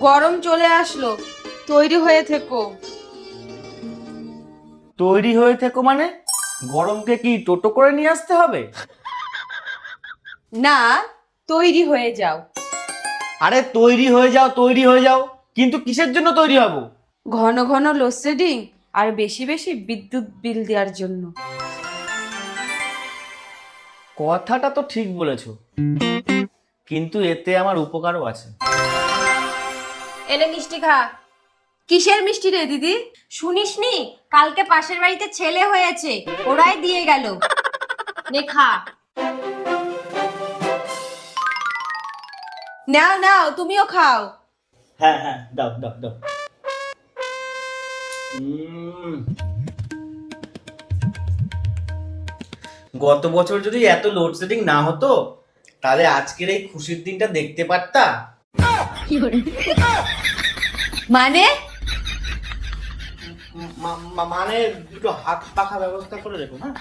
গরম চলে আসলো, তৈরি হয়ে থেকো। তৈরি হয়ে থেকো মানে? গরমকে কি টোটো করে নিয়ে আসতে হবে? না, তৈরি হয়ে যাও। আরে তৈরি হয়ে যাও, তৈরি হয়ে যাও, কিন্তু কিসের জন্য তৈরি হব? ঘন ঘন লোডশেডিং আর বেশি বেশি বিদ্যুৎ বিল দেওয়ার জন্য। কথাটা তো ঠিক বলেছো, কিন্তু এতে আমার উপকারও আছে। এলে মিষ্টি খা। কিসের মিষ্টি রে দিদি? শুনিসনি কালকে পাশের বাড়িতে ছেলে হয়েছে, ওরাই দিয়ে গেল। নে খা। নাও নাও, তুমিও খাও। হ্যাঁ হ্যাঁ, দাও দাও দাও। গত বছর যদি এত লোডশেডিং না হতো, তাহলে আজকের এই খুশির দিনটা দেখতে পারতা। মানে? মানে দুটো হাত পাখা ব্যবস্থা করে রেখো, হ্যাঁ।